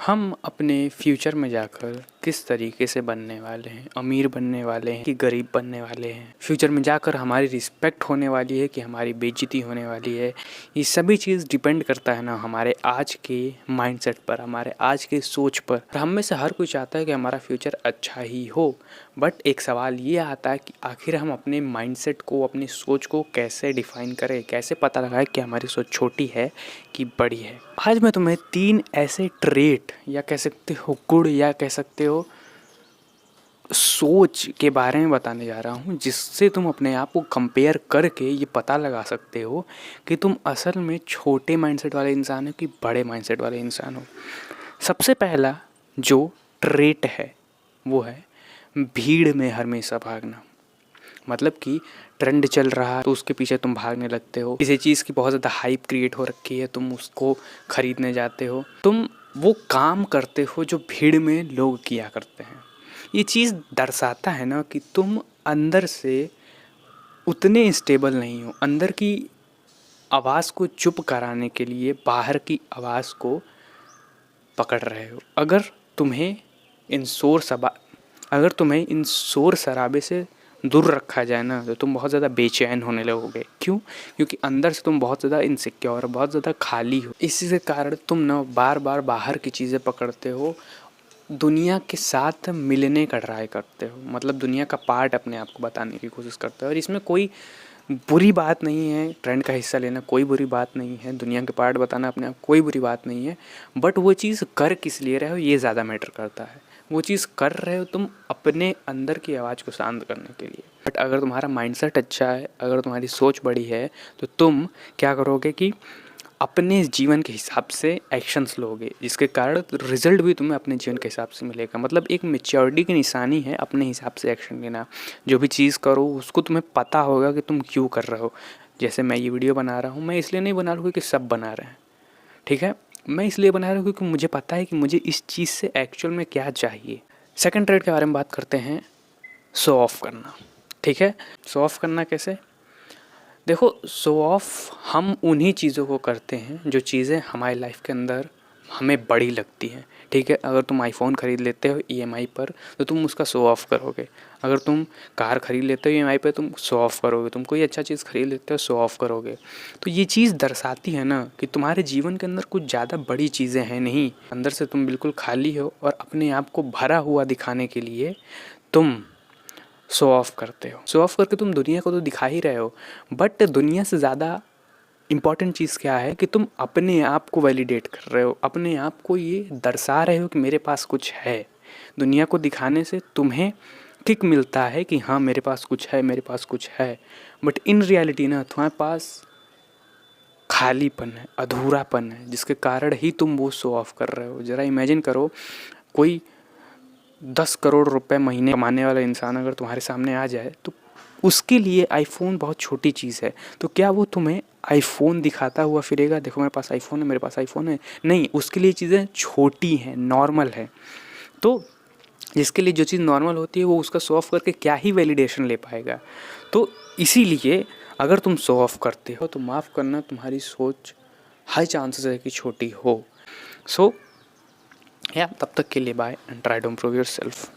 हम अपने फ्यूचर में जाकर किस तरीके से बनने वाले हैं, अमीर बनने वाले हैं कि गरीब बनने वाले हैं, फ्यूचर में जाकर हमारी रिस्पेक्ट होने वाली है कि हमारी बेइज्जती होने वाली है, ये सभी चीज़ डिपेंड करता है ना हमारे आज के माइंडसेट पर, हमारे आज के सोच पर। हम में से हर कोई चाहता है कि हमारा फ्यूचर अच्छा ही हो, बट एक सवाल ये आता है कि आखिर हम अपने माइंडसेट को, अपनी सोच को कैसे डिफ़ाइन करें, कैसे पता लगाएं कि हमारी सोच छोटी है कि बड़ी है। आज मैं तुम्हें 3 ऐसे ट्रेट या कह सकते हो गुण या कह सकते हो सोच के बारे में बताने जा रहा हूँ, जिससे तुम अपने आप को कंपेयर करके ये पता लगा सकते हो कि तुम असल में छोटे माइंडसेट वाले इंसान हो कि बड़े माइंडसेट वाले इंसान हो। सबसे पहला जो ट्रेट है वो है भीड़ में हमेशा भागना। मतलब कि ट्रेंड चल रहा है तो उसके पीछे तुम भागने लगते हो, किसी चीज़ की बहुत ज़्यादा हाइप क्रिएट हो रखी है, तुम उसको खरीदने जाते हो, तुम वो काम करते हो जो भीड़ में लोग किया करते हैं। ये चीज़ दर्शाता है ना कि तुम अंदर से उतने स्टेबल नहीं हो। अंदर की आवाज़ को चुप कराने के लिए बाहर की आवाज़ को पकड़ रहे हो। अगर तुम्हें इन शोर शराबे से दूर रखा जाए ना तो तुम बहुत ज़्यादा बेचैन होने लगोगे। क्यों? क्योंकि अंदर से तुम बहुत ज़्यादा इनसिक्योर, बहुत ज़्यादा खाली हो। इसी के कारण तुम ना बार बार बाहर की चीज़ें पकड़ते हो, दुनिया के साथ मिलने का ट्राई करते हो, मतलब दुनिया का पार्ट अपने आप को बताने की कोशिश करते हो। और इसमें कोई बुरी बात नहीं है, ट्रेंड का हिस्सा लेना कोई बुरी बात नहीं है, दुनिया के पार्ट बताना अपने आप कोई बुरी बात नहीं है, बट वो चीज़ कर किस लिए रहे हो ये ज़्यादा मैटर करता है। वो चीज़ कर रहे हो तुम अपने अंदर की आवाज़ को शांत करने के लिए। बट अगर तुम्हारा माइंडसेट अच्छा है, अगर तुम्हारी सोच बड़ी है, तो तुम क्या करोगे कि अपने जीवन के हिसाब से एक्शंस लोगे, जिसके कारण रिजल्ट भी तुम्हें अपने जीवन के हिसाब से मिलेगा। मतलब एक मैच्योरिटी की निशानी है अपने हिसाब से एक्शन लेना। जो भी चीज़ करो उसको तुम्हें पता होगा कि तुम क्यों कर रहे हो। जैसे मैं ये वीडियो बना रहा हूँ, मैं इसलिए नहीं बना रहा हूँ क्योंकि सब बना रहे हैं, ठीक है, मैं इसलिए बना रहा हूँ क्योंकि मुझे पता है कि मुझे इस चीज़ से एक्चुअल में क्या चाहिए। सेकंड ट्रेड के बारे में बात करते हैं, शो ऑफ करना। ठीक है, शो ऑफ करना कैसे? देखो, शो ऑफ हम उन्हीं चीज़ों को करते हैं जो चीज़ें हमारी लाइफ के अंदर हमें बड़ी लगती हैं। ठीक है, अगर तुम आईफोन ख़रीद लेते हो ईएमआई पर तो तुम उसका शो ऑफ़ करोगे। अगर तुम कार ख़रीद लेते हो ईएमआई पर, तुम शो ऑफ़ करोगे। तुम कोई अच्छा चीज़ ख़रीद लेते हो, शो ऑफ़ करोगे। तो ये चीज़ दर्शाती है ना कि तुम्हारे जीवन के अंदर कुछ ज़्यादा बड़ी चीज़ें हैं नहीं, अंदर से तुम बिल्कुल खाली हो और अपने आप को भरा हुआ दिखाने के लिए तुम शो ऑफ़ करते हो। शो ऑफ़ करके तुम दुनिया को तो दिखा ही रहे हो, बट दुनिया से ज़्यादा इम्पॉर्टेंट चीज़ क्या है कि तुम अपने आप को वैलिडेट कर रहे हो, अपने आप को ये दर्शा रहे हो कि मेरे पास कुछ है। दुनिया को दिखाने से तुम्हें किक मिलता है कि हाँ मेरे पास कुछ है, मेरे पास कुछ है, बट इन रियलिटी ना तुम्हारे पास खालीपन है, अधूरापन है, जिसके कारण ही तुम वो शो ऑफ़ कर रहे हो। ज़रा इमेजिन करो, कोई 10 करोड़ रुपए महीने कमाने वाला इंसान अगर तुम्हारे सामने आ जाए तो उसके लिए आईफोन बहुत छोटी चीज़ है, तो क्या वो तुम्हें आईफोन दिखाता हुआ फिरेगा, देखो मेरे पास आईफोन है, मेरे पास आईफोन है? नहीं, उसके लिए चीज़ें छोटी हैं, नॉर्मल है। तो जिसके लिए जो चीज़ नॉर्मल होती है वो उसका शो ऑफ़ करके क्या ही वैलिडेशन ले पाएगा। तो इसीलिए अगर तुम शो ऑफ़ करते हो तो माफ़ करना, तुम्हारी सोच हाई चांसेस है कि छोटी हो। सो या तब तक के लिए bye and try to improve yourself.